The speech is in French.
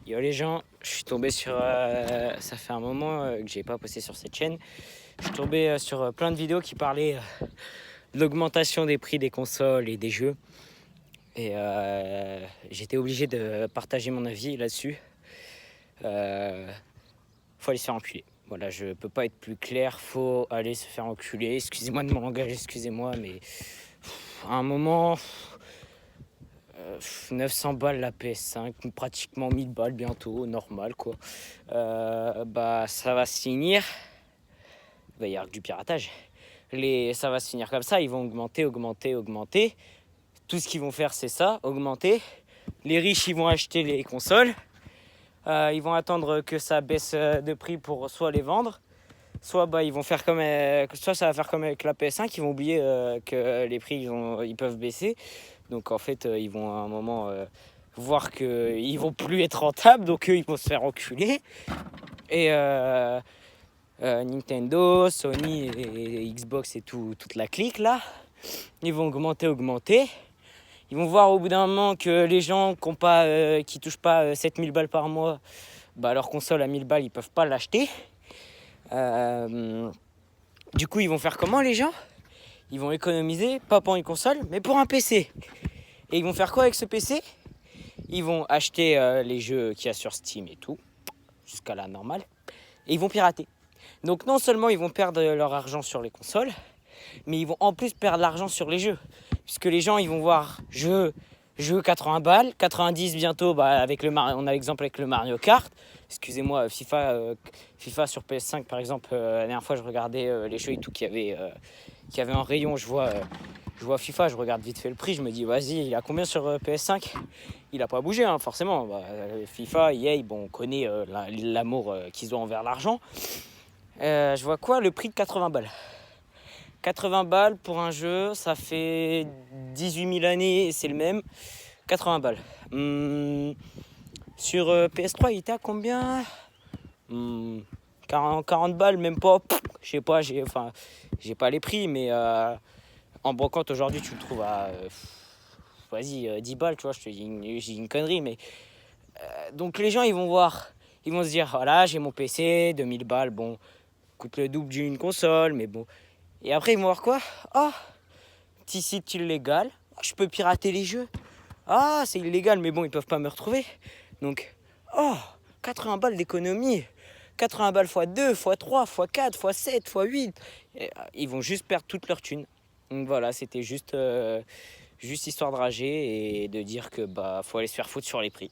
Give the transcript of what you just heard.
Yo les gens, je suis tombé sur... ça fait un moment que j'ai pas posté sur cette chaîne. Je suis tombé sur plein de vidéos qui parlaient de l'augmentation des prix des consoles et des jeux. Et j'étais obligé de partager mon avis là-dessus. Faut aller se faire enculer. Voilà, je peux pas être plus clair, faut aller se faire enculer. Excusez-moi de mon langage, excusez-moi, mais à un moment... 900 balles la PS5, pratiquement 1000 balles bientôt, normal quoi. Bah ça va se finir. Il va y avoir du piratage. Ça va se finir comme ça, ils vont augmenter. Tout ce qu'ils vont faire c'est ça, augmenter. Les riches ils vont acheter les consoles. Ils vont attendre que ça baisse de prix pour soit les vendre, soit ils vont faire comme soit ça va faire comme avec la PS5, ils vont oublier que les prix ils peuvent baisser. Donc en fait ils vont à un moment voir qu'ils vont plus être rentables, donc eux ils vont se faire enculer. Et Nintendo, Sony et Xbox et toute la clique là, ils vont augmenter. Ils vont voir au bout d'un moment que les gens qui touchent pas 7000 balles par mois, leur console à 1000 balles ils peuvent pas l'acheter. Du coup ils vont faire comment les gens? Ils vont économiser, pas pour une console, mais pour un PC. Et ils vont faire quoi avec ce PC? Ils vont acheter les jeux qu'il y a sur Steam et tout, jusqu'à la normale, et ils vont pirater. Donc non seulement ils vont perdre leur argent sur les consoles, mais ils vont en plus perdre l'argent sur les jeux. Puisque les gens, ils vont voir jeu 80 balles, 90 bientôt, on a l'exemple avec le Mario Kart. Excusez-moi, FIFA sur PS5 par exemple, la dernière fois je regardais les jeux et tout qu'il y avait en rayon, je vois FIFA, je regarde vite fait le prix, je me dis vas-y, il a combien sur PS5? Il a pas bougé hein, forcément. FIFA, EA, on connaît l'amour qu'ils ont envers l'argent. Je vois quoi? Le prix de 80 balles. 80 balles pour un jeu, ça fait 18 000 années, c'est le même. 80 balles. Sur PS3, il était à combien? 40 balles, même pas. Je sais pas, j'ai pas les prix, mais en brocante aujourd'hui, tu le trouves à 10 balles, tu vois, je te dis une connerie, mais donc les gens, ils vont voir, ils vont se dire, voilà, j'ai mon PC, 2000 balles, bon, coûte le double d'une console, mais bon. Et après, ils vont voir quoi? Ah, petit site illégal, je peux pirater les jeux. Ah, c'est illégal, mais bon, ils peuvent pas me retrouver. Donc, 80 balles d'économie. 80 balles x 2, x 3, x 4, x 7, x 8. Et, ils vont juste perdre toute leur thune. Donc voilà, c'était juste histoire de rager et de dire que faut aller se faire foutre sur les prix.